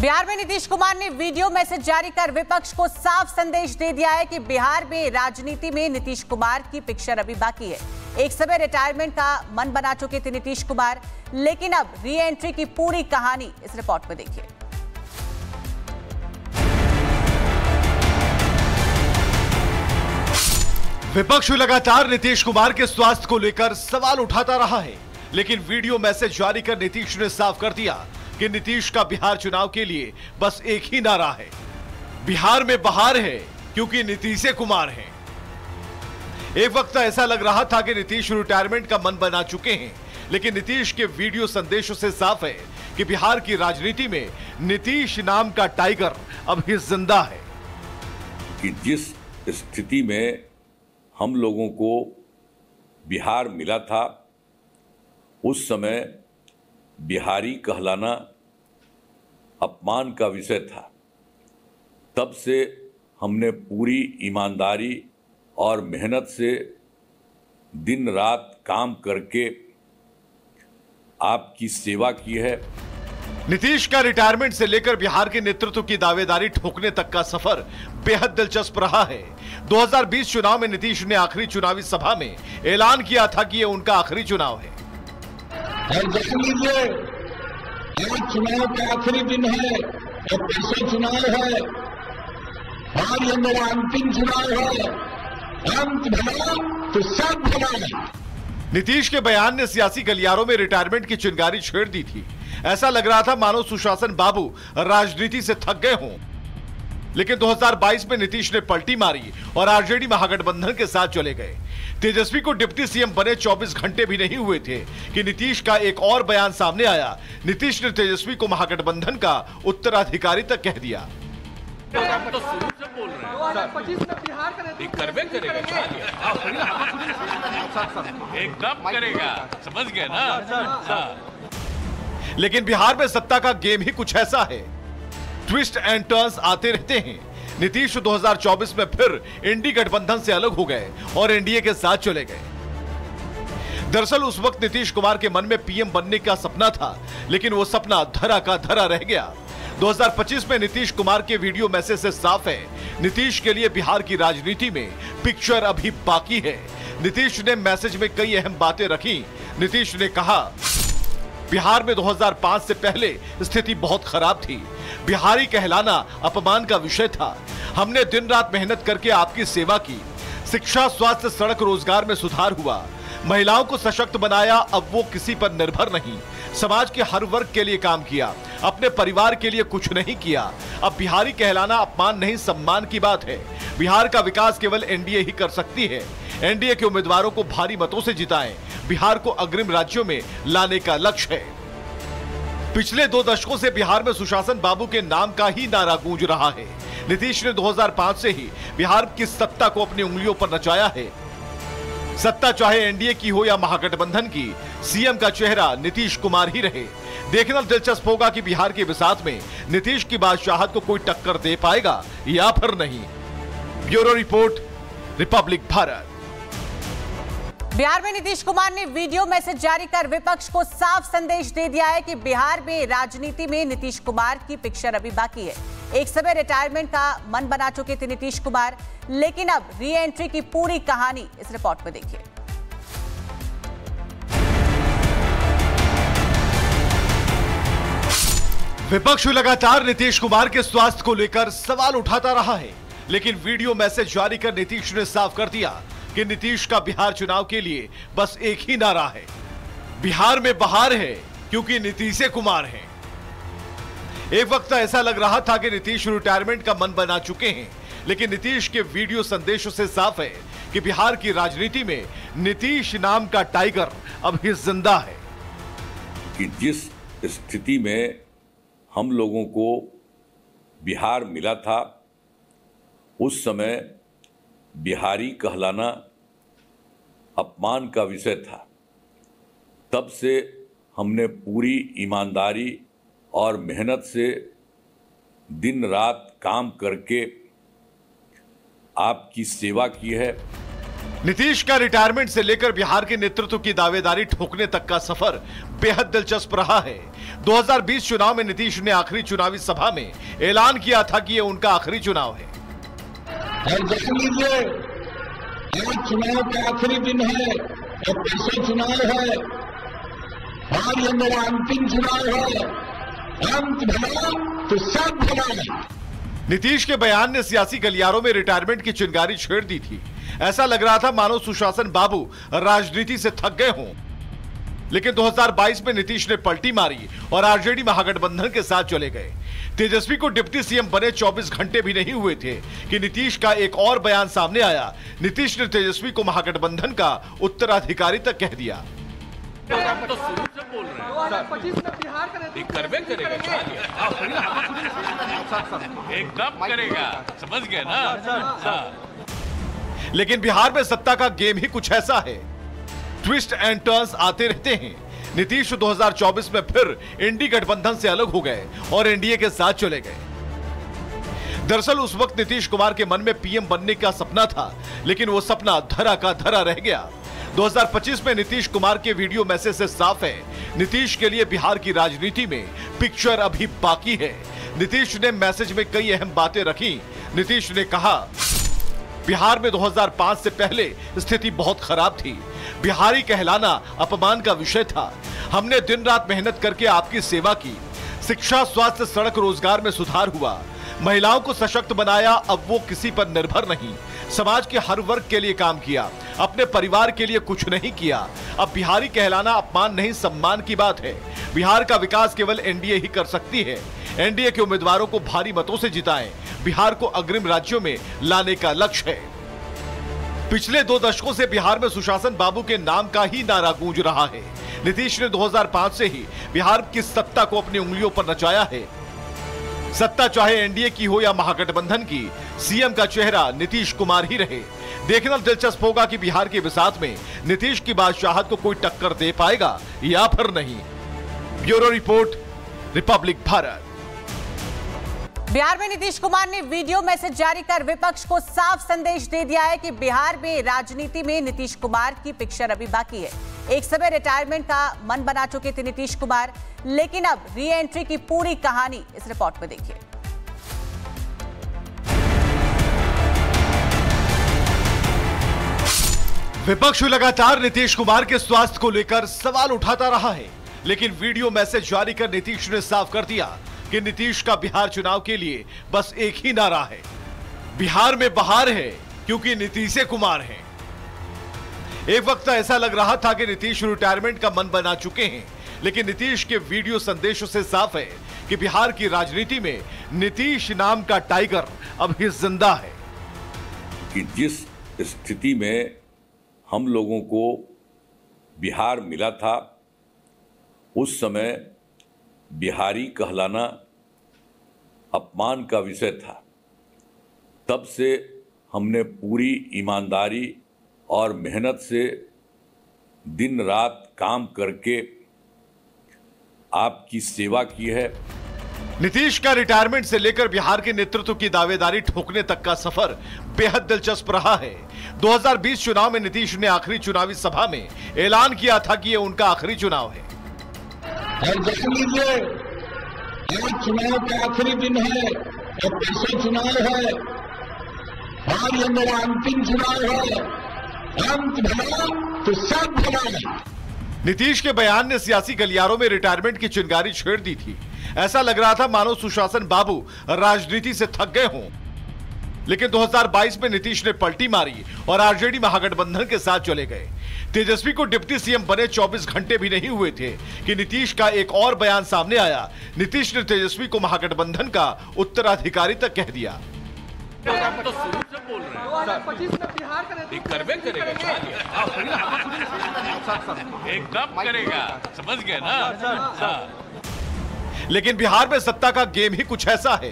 बिहार में नीतीश कुमार ने video message जारी कर विपक्ष को साफ संदेश दे दिया है कि बिहार में राजनीति में नीतीश कुमार की पिक्चर अभी बाकी है। एक समय रिटायरमेंट का मन बना चुके थे नीतीश कुमार, लेकिन अब री एंट्री की पूरी कहानी इस रिपोर्ट में देखिए। विपक्ष लगातार नीतीश कुमार के स्वास्थ्य को लेकर सवाल उठाता रहा है, लेकिन वीडियो मैसेज जारी कर नीतीश ने साफ कर दिया कि नीतीश का बिहार चुनाव के लिए बस एक ही नारा है, बिहार में बहार है क्योंकि नीतीश कुमार है। एक वक्त ऐसा लग रहा था कि नीतीश रिटायरमेंट का मन बना चुके हैं, लेकिन नीतीश के वीडियो संदेशों से साफ है कि बिहार की राजनीति में नीतीश नाम का टाइगर अभी जिंदा है। कि जिस स्थिति में हम लोगों को बिहार मिला था, उस समय बिहारी कहलाना अपमान का विषय था। तब से हमने पूरी ईमानदारी और मेहनत से दिन रात काम करके आपकी सेवा की है। नीतीश का रिटायरमेंट से लेकर बिहार के नेतृत्व की दावेदारी ठोकने तक का सफर बेहद दिलचस्प रहा है। 2020 चुनाव में नीतीश ने आखिरी चुनावी सभा में ऐलान किया था कि यह उनका आखिरी चुनाव है। और जान लीजिए, आज चुनाव का आखिरी दिन है और परसों चुनाव है और ये मेरा अंतिम चुनाव है। अंत भला तो सब भला। नीतीश के बयान ने सियासी गलियारों में रिटायरमेंट की चिंगारी छेड़ दी थी। ऐसा लग रहा था मानो सुशासन बाबू राजनीति से थक गए हों, लेकिन 2022 में नीतीश ने पलटी मारी और आरजेडी महागठबंधन के साथ चले गए। तेजस्वी को डिप्टी सीएम बने 24 घंटे भी नहीं हुए थे कि नीतीश का एक और बयान सामने आया। नीतीश ने तेजस्वी को महागठबंधन का उत्तराधिकारी तक कह दिया। तो शुरू से बोल रहे हैं 2025 में बिहार करेगा, एकदम करेगा, समझ गए ना। लेकिन बिहार में सत्ता का गेम ही कुछ ऐसा है, ट्विस्ट एंड टर्न्स आते रहते हैं। नीतीश 2024 में फिर एनडीए गठबंधन से अलग हो गए और एनडीए के साथ चले गए। दरअसल उस वक्त नीतीश कुमार के मन में पीएम बनने का सपना था, लेकिन वो सपना धरा का धरा रह गया। 2025 में नीतीश कुमार के वीडियो मैसेज से साफ है, नीतीश के लिए बिहार की राजनीति में पिक्चर अभी बाकी है। नीतीश ने मैसेज में कई अहम बातें रखी। नीतीश ने कहा, बिहार में 2005 से पहले स्थिति बहुत खराब थी। बिहारी कहलाना अपमान का विषय था। हमने दिन रात मेहनत करके आपकी सेवा की। शिक्षा, स्वास्थ्य, सड़क, रोजगार में सुधार हुआ। महिलाओं को सशक्त बनाया। अब वो किसी पर निर्भर नहीं। समाज के हर वर्ग के लिए काम किया। अपने परिवार के लिए कुछ नहीं किया। अब बिहारी कहलाना अपमान नहीं, सम्मान की बात है। बिहार का विकास केवल एनडीए ही कर सकती है। एनडीए के उम्मीदवारों को भारी मतों से जिताएं। बिहार को अग्रिम राज्यों में लाने का लक्ष्य है। पिछले 2 दशकों से बिहार में सुशासन बाबू के नाम का ही नारा गूंज रहा है। नीतीश ने 2005 से ही बिहार की सत्ता को अपनी उंगलियों पर नचाया है। सत्ता चाहे एनडीए की हो या महागठबंधन की, सीएम का चेहरा नीतीश कुमार ही रहे। देखना दिलचस्प होगा कि बिहार के विसात में नीतीश की बादशाहत को कोई टक्कर दे पाएगा या फिर नहीं। Bureau report, Republic Bharat. Bihar में नीतीश कुमार ने वीडियो मैसेज जारी कर विपक्ष को साफ संदेश दे दिया है कि बिहार में राजनीति में नीतीश कुमार की पिक्चर अभी बाकी है। एक समय रिटायरमेंट का मन बना चुके थे नीतीश कुमार, लेकिन अब री एंट्री की पूरी कहानी इस रिपोर्ट में देखिए। विपक्ष लगातार नीतीश कुमार के स्वास्थ्य को लेकर सवाल उठाता रहा है, लेकिन वीडियो मैसेज जारी कर नीतीश ने साफ कर दिया कि नीतीश का बिहार चुनाव के लिए बस एक ही नारा है, बिहार में बहार है क्योंकि नीतीश कुमार है। एक वक्त ऐसा लग रहा था कि नीतीश रिटायरमेंट का मन बना चुके हैं, लेकिन नीतीश के वीडियो संदेशों से साफ है कि बिहार की राजनीति में नीतीश नाम का टाइगर अभी जिंदा है। कि जिस स्थिति में हम लोगों को बिहार मिला था, उस समय बिहारी कहलाना अपमान का विषय था। तब से हमने पूरी ईमानदारी और मेहनत से दिन रात काम करके आपकी सेवा की है। नीतीश का रिटायरमेंट से लेकर बिहार के नेतृत्व की दावेदारी ठोकने तक का सफर बेहद दिलचस्प रहा है। 2020 चुनाव में नीतीश ने आखिरी चुनावी सभा में ऐलान किया था कि ये उनका आखिरी चुनाव है। और देख लीजिए, आज चुनाव का आखिरी दिन है और परसों चुनाव है और ये मेरा अंतिम चुनाव है। अंत भला तो सब भला। नीतीश के बयान ने सियासी गलियारों में रिटायरमेंट की चिंगारी छेड़ दी थी। ऐसा लग रहा था मानो सुशासन बाबू राजनीति से थक गए हों। लेकिन 2022 में नीतीश ने पलटी मारी और आरजेडी महागठबंधन के साथ चले गए। तेजस्वी को डिप्टी सीएम बने 24 घंटे भी नहीं हुए थे कि नीतीश का एक और बयान सामने आया। नीतीश ने तेजस्वी को महागठबंधन का उत्तराधिकारी तक कह दिया। हम तो शुरू से बोल रहे हैं 2025 में बिहार का करवे करेगा, एकदम करेगा, समझ गए ना। लेकिन बिहार में सत्ता का गेम ही कुछ ऐसा है, ट्विस्ट एंड टर्न्स आते रहते हैं। नीतीश 2024 में फिर इंडी गठबंधन से अलग हो गए और एनडीए के साथ चले गए। दरअसल उस वक्त नीतीश कुमार के मन में पीएम बनने का सपना था, लेकिन वो सपना धरा का धरा रह गया। 2025 में नीतीश कुमार के वीडियो मैसेज से साफ है, नीतीश के लिए बिहार की राजनीति में पिक्चर अभी बाकी है। नीतीश ने मैसेज में कई अहम बातें रखी। नीतीश ने कहा, बिहार में 2005 से पहले स्थिति बहुत खराब थी। बिहारी कहलाना अपमान का विषय था। हमने दिन रात मेहनत करके आपकी सेवा की। शिक्षा, स्वास्थ्य, सड़क, रोजगार में सुधार हुआ। महिलाओं को सशक्त बनाया, अब वो किसी पर निर्भर नहीं। समाज के हर वर्ग के लिए काम किया, अपने परिवार के लिए कुछ नहीं किया। अब बिहारी कहलाना अपमान नहीं, सम्मान की बात है। बिहार का विकास केवल एनडीए ही कर सकती है। एनडीए के उम्मीदवारों को भारी मतों से जिताएं। बिहार को अग्रिम राज्यों में लाने का लक्ष्य है। पिछले 2 दशकों से बिहार में सुशासन बाबू के नाम का ही नारा गूंज रहा है। नीतीश ने 2005 से ही बिहार की सत्ता को अपनी उंगलियों पर नचाया है। सत्ता चाहे एनडीए की हो या महागठबंधन की, सीएम का चेहरा नीतीश कुमार ही रहे। देखना दिलचस्प होगा कि बिहार के विसात में नीतीश की बादशाहत को कोई टक्कर दे पाएगा या फिर नहीं। Bureau report, Republic Bharat. Bihar में नीतीश कुमार ने वीडियो मैसेज जारी कर विपक्ष को साफ संदेश दे दिया है कि बिहार में राजनीति में नीतीश कुमार की पिक्चर अभी बाकी है। एक समय रिटायरमेंट का मन बना चुके थे नीतीश कुमार, लेकिन अब री एंट्री की पूरी कहानी इस रिपोर्ट में देखिए। विपक्ष लगातार नीतीश कुमार के स्वास्थ्य को लेकर सवाल उठाता रहा है, लेकिन वीडियो मैसेज जारी कर नीतीश ने साफ कर दिया कि नीतीश का बिहार चुनाव के लिए बस एक ही नारा है, बिहार में बहार है क्योंकि नीतीश कुमार है। एक वक्त ऐसा लग रहा था कि नीतीश रिटायरमेंट का मन बना चुके हैं, लेकिन नीतीश के वीडियो संदेशों से साफ है कि बिहार की राजनीति में नीतीश नाम का टाइगर अभी जिंदा है। कि जिस स्थिति में हम लोगों को बिहार मिला था, उस समय बिहारी कहलाना अपमान का विषय था। तब से हमने पूरी ईमानदारी और मेहनत से दिन रात काम करके आपकी सेवा की है। नीतीश का रिटायरमेंट से लेकर बिहार के नेतृत्व की दावेदारी ठोकने तक का सफर बेहद दिलचस्प रहा है। 2020 चुनाव में नीतीश ने आखिरी चुनावी सभा में ऐलान किया था कि ये उनका आखिरी चुनाव है। और देख लीजिए, आज चुनाव का आखिरी दिन है और परसों चुनाव है और ये मेरा अंतिम चुनाव है। अंत भला तो सब भला। नीतीश के बयान ने सियासी गलियारों में रिटायरमेंट की चिंगारी छेड़ दी थी। ऐसा लग रहा था मानो सुशासन बाबू राजनीति से थक गए हों। लेकिन 2022 में नीतीश ने पलटी मारी और आरजेडी महागठबंधन के साथ चले गए। तेजस्वी को डिप्टी सीएम बने 24 घंटे भी नहीं हुए थे कि नीतीश का एक और बयान सामने आया। नीतीश ने तेजस्वी को महागठबंधन का उत्तराधिकारी तक कह दिया। हम तो शुरू से बोल रहे हैं 2025 में बिहार का करवे करेगा, एकदम करेगा, समझ गए ना। लेकिन बिहार में सत्ता का गेम ही कुछ ऐसा है,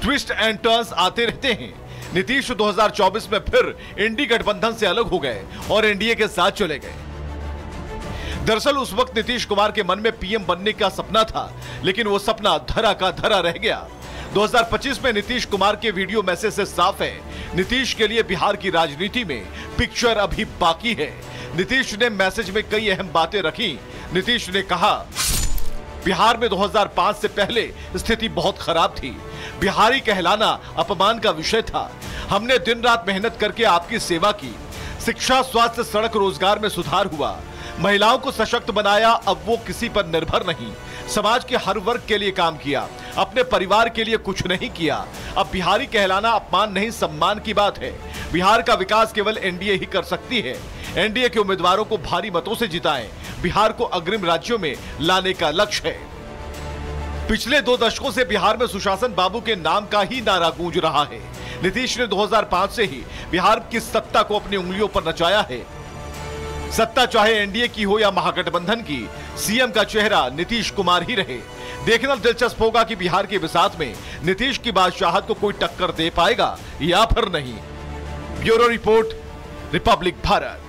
ट्विस्ट एंड टर्न्स आते रहते हैं। नीतीश 2024 में फिर इंडी गठबंधन से अलग हो गए और एनडीए के साथ चले गए। दरअसल उस वक्त नीतीश कुमार के मन में पीएम बनने का सपना था, लेकिन वो सपना धरा का धरा रह गया। 2025 में नीतीश कुमार के वीडियो मैसेज से साफ है, नीतीश के लिए बिहार की राजनीति में पिक्चर अभी बाकी है। नीतीश ने मैसेज में कई अहम बातें रखी। नीतीश ने कहा, बिहार में 2005 से पहले स्थिति बहुत खराब थी। बिहारी कहलाना अपमान का विषय था। हमने दिन रात मेहनत करके आपकी सेवा की। शिक्षा, स्वास्थ्य, सड़क, रोजगार में सुधार हुआ। महिलाओं को सशक्त बनाया। अब वो किसी पर निर्भर नहीं। समाज के हर वर्ग के लिए काम किया। अपने परिवार के लिए कुछ नहीं किया। अब बिहारी कहलाना अपमान नहीं, सम्मान की बात है। बिहार का विकास केवल एनडीए ही कर सकती है। एनडीए के उम्मीदवारों को भारी मतों से जिताएं। बिहार को अग्रिम राज्यों में लाने का लक्ष्य है। पिछले 2 दशकों से बिहार में सुशासन बाबू के नाम का ही नारा गूंज रहा है। नीतीश ने 2005 से ही बिहार की सत्ता को अपनी उंगलियों पर नचाया है। सत्ता चाहे एनडीए की हो या महागठबंधन की, सीएम का चेहरा नीतीश कुमार ही रहे। देखना दिलचस्प होगा कि बिहार के बिसात में नीतीश की बादशाहत को कोई टक्कर दे पाएगा या फिर नहीं। Bureau report, Republic Bharat.